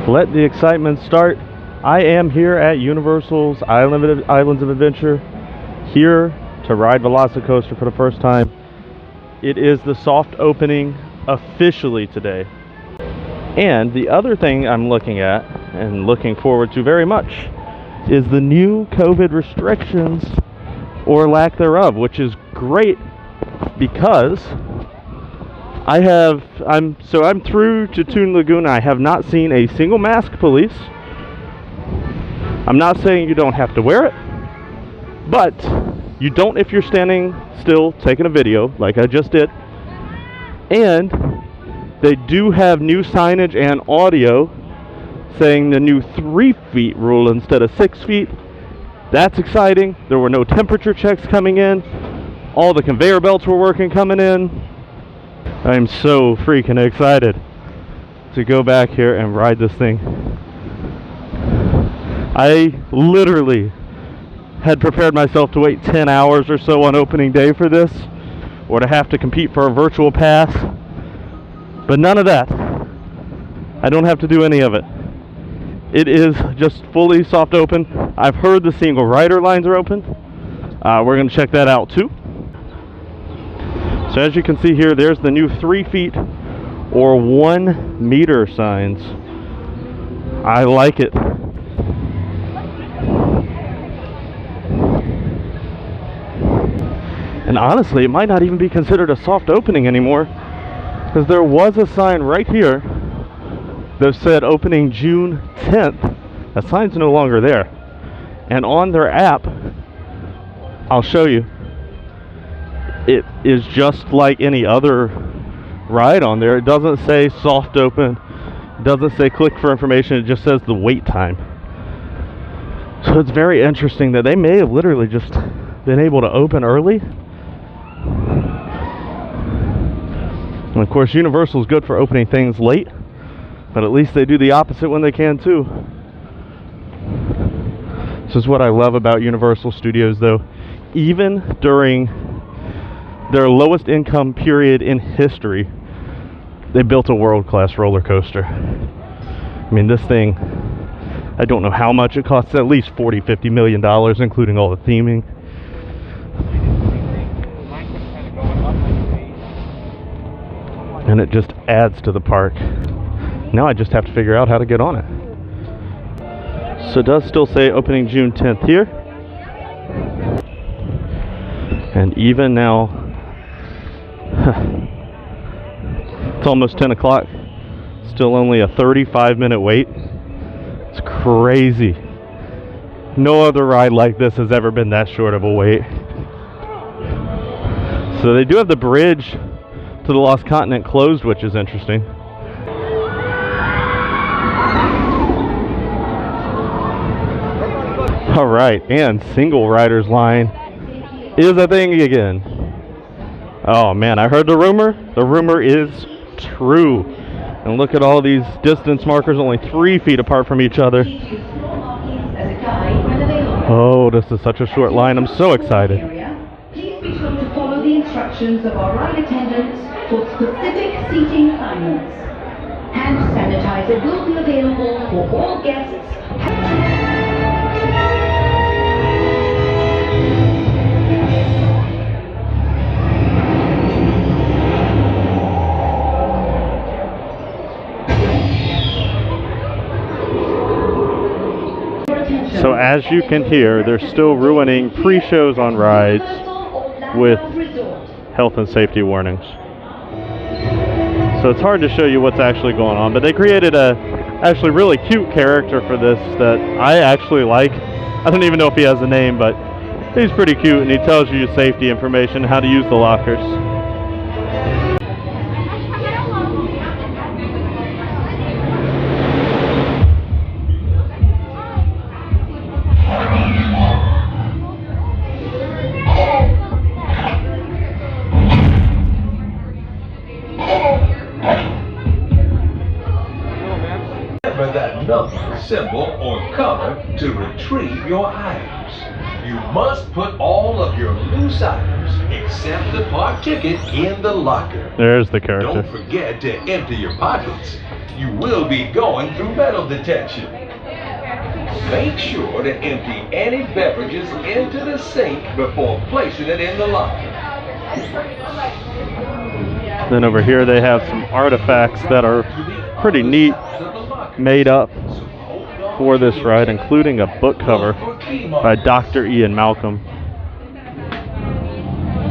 Let the excitement start. I am here at Universal's Islands of Adventure, here to ride Velocicoaster for the first time. It is the soft opening officially today. And the other thing I'm looking at and looking forward to very much is the new COVID restrictions or lack thereof, which is great because I'm through to Toon Lagoon. I have not seen a single mask police. I'm not saying you don't have to wear it, but you don't if you're standing still taking a video like I just did. And they do have new signage and audio saying the new 3 feet rule instead of 6 feet. That's exciting. There were no temperature checks coming in. All the conveyor belts were working coming in. I'm so freaking excited to go back here and ride this thing. I literally had prepared myself to wait 10 hours or so on opening day for this, or to have to compete for a virtual pass, but none of that. I don't have to do any of it. It is just fully soft open. I've heard the single rider lines are open. We're going to check that out too. So as you can see here, there's the new 3 feet or 1 meter signs. I like it. And honestly, it might not even be considered a soft opening anymore, because there was a sign right here that said opening June 10th. That sign's no longer there. And on their app, I'll show you, it is just like any other ride on there. It doesn't say soft open. It doesn't say click for information. It just says the wait time. So it's very interesting that they may have literally just been able to open early. And of course, Universal is good for opening things late, but at least they do the opposite when they can too. This is what I love about Universal Studios though. Even during their lowest income period in history, they built a world-class roller coaster. I mean, this thing, I don't know how much it costs, at least $40-50 million, including all the theming. And it just adds to the park. Now I just have to figure out how to get on it. So it does still say opening June 10th here. And even now, it's almost 10 o'clock. Still only a 35-minute wait. It's crazy. No other ride like this has ever been that short of a wait. So they do have the bridge to the Lost Continent closed, which is interesting. All right, and single riders line is a thing again. Oh man, I heard the rumor. The rumor is true. And look at all these distance markers, only 3 feet apart from each other. Oh, this is such a short line. I'm so excited. Please be sure to follow the instructions of our ride attendants for specific seating assignments. Hand sanitizer will be available for all guests. So as you can hear, they're still ruining pre-shows on rides with health and safety warnings. So it's hard to show you what's actually going on, but they created a actually really cute character for this that I actually like. I don't even know if he has a name, but he's pretty cute, and he tells you your safety information, how to use the lockers. symbol, or color to retrieve your items. You must put all of your loose items, except the park ticket, in the locker. There's the character. Don't forget to empty your pockets. You will be going through metal detection. Make sure to empty any beverages into the sink before placing it in the locker. Then over here they have some artifacts that are pretty neat, made up for this ride, including a book cover by Dr. Ian Malcolm,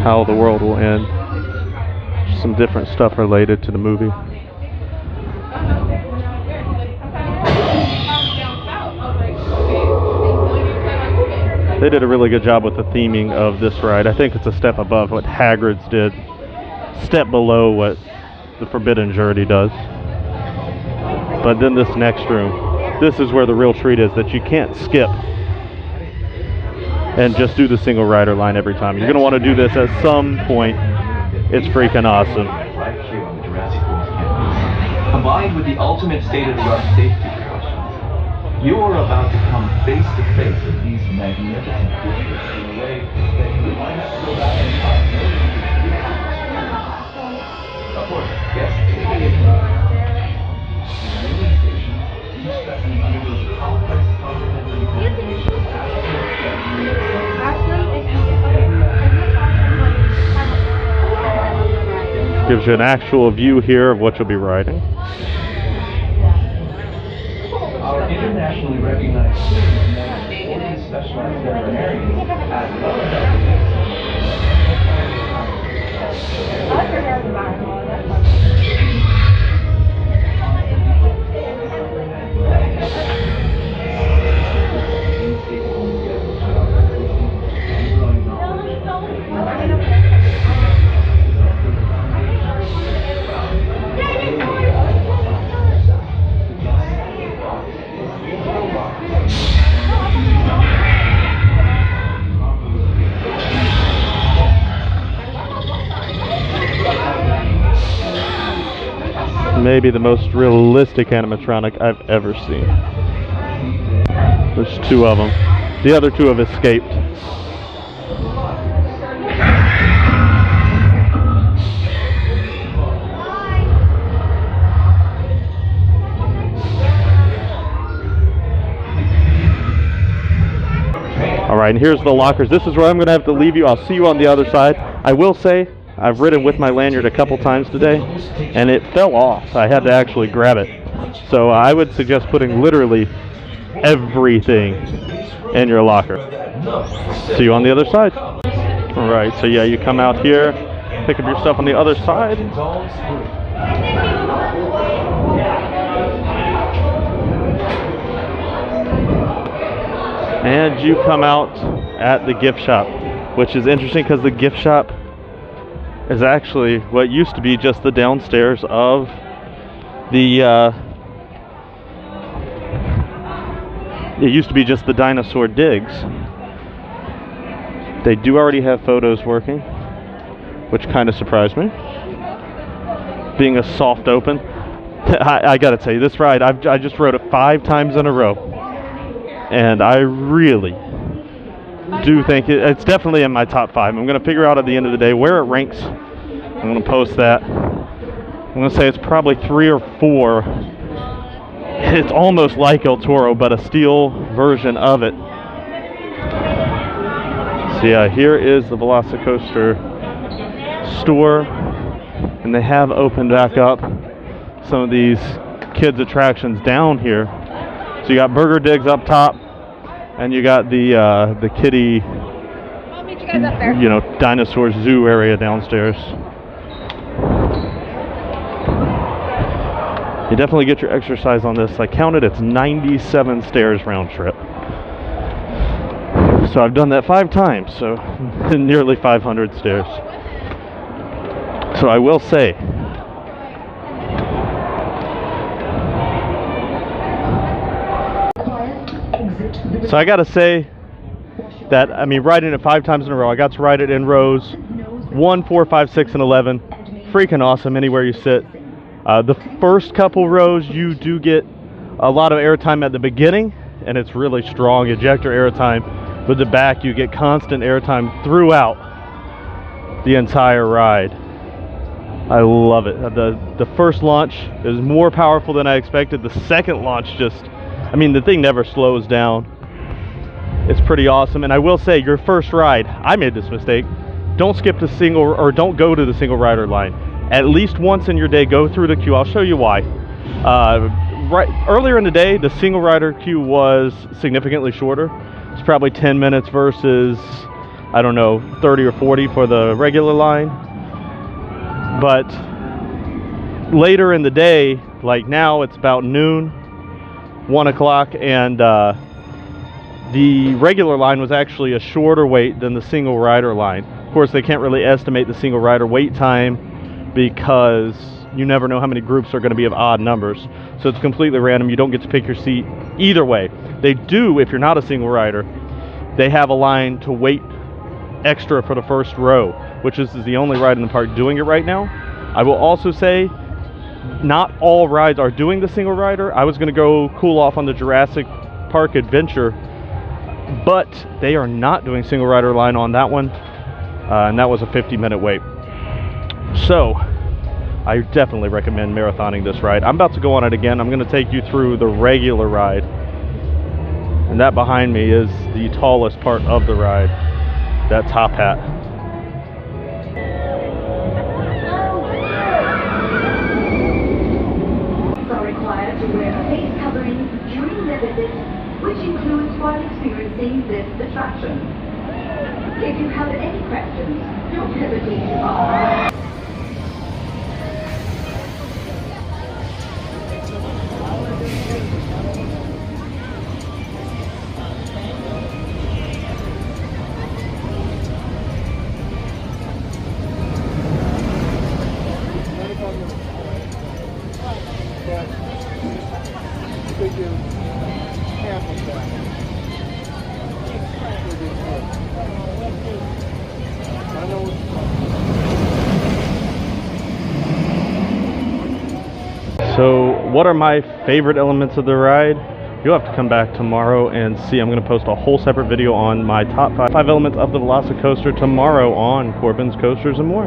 How the World Will End. Some different stuff related to the movie. They did a really good job with the theming of this ride. I think it's a step above what Hagrid's did, step below what the Forbidden Journey does. But then this next room, this is where the real treat is, that you can't skip and just do the single rider line every time. You're going to want to do this at some point. It's freaking awesome. Right here on the Jurassic World campus. Combined with the ultimate state-of-the-art safety precautions, you are about to come face to face with these magnificent creatures in a way that you might have to go back in time. Of course, yes, gives you an actual view here of what you'll be riding. Our internationally recognized team of specialized veterinarians at Maybe the most realistic animatronic I've ever seen. There's two of them. The other two have escaped. Alright, and here's the lockers. This is where I'm going to have to leave you. I'll see you on the other side. I will say, I've ridden with my lanyard a couple times today, and it fell off. I had to actually grab it. So I would suggest putting literally everything in your locker. See you on the other side. Alright, so yeah, you come out here, pick up your stuff on the other side. And you come out at the gift shop, which is interesting because the gift shop is actually what used to be just the downstairs of the it used to be just the dinosaur digs. They do already have photos working, which kind of surprised me, being a soft open. I gotta tell you, this ride, I just rode it 5 times in a row, and I really do think it's definitely in my top 5. I'm going to figure out at the end of the day where it ranks. I'm going to post that. I'm going to say it's probably 3 or 4. It's almost like El Toro, but a steel version of it. So yeah, here is the Velocicoaster store, and they have opened back up some of these kids attractions down here. So you got Burger Digs up top, and you got the kiddie, you know, dinosaur zoo area downstairs. You definitely get your exercise on this. I counted, it's 97 stairs round trip. So I've done that 5 times, so nearly 500 stairs. So I will say, so I gotta say that, I mean, riding it 5 times in a row, I got to ride it in rows 1, 4, 5, 6, and 11. Freaking awesome anywhere you sit. The first couple rows you do get a lot of airtime at the beginning, and it's really strong ejector airtime. With the back, you get constant airtime throughout the entire ride. I love it. The first launch is more powerful than I expected. The second launch just, I mean, the thing never slows down. It's pretty awesome. And I will say, your first ride, I made this mistake. Don't skip the single, or don't go to the single rider line. At least once in your day, go through the queue. I'll show you why. Right earlier in the day, the single rider queue was significantly shorter. It's probably 10 minutes versus, I don't know, 30 or 40 for the regular line. But later in the day, like now, it's about noon, 1 o'clock, and the regular line was actually a shorter wait than the single rider line. Of course, they can't really estimate the single rider wait time because you never know how many groups are going to be of odd numbers. So it's completely random. You don't get to pick your seat either way. They do, if you're not a single rider, they have a line to wait extra for the first row, which is the only ride in the park doing it right now. I will also say, not all rides are doing the single rider. I was going to go cool off on the Jurassic Park Adventure, but they are not doing single rider line on that one, and that was a 50-minute wait. So I definitely recommend marathoning this ride. I'm about to go on it again. I'm going to take you through the regular ride, and that behind me is the tallest part of the ride, that top hat. Are required to wear a face covering during their visit, which includes while experiencing this attraction. If you have any questions, don't hesitate to ask. So what are my favorite elements of the ride? You'll have to come back tomorrow and see. I'm going to post a whole separate video on my top five elements of the Velocicoaster tomorrow on Corbin's Coasters and More.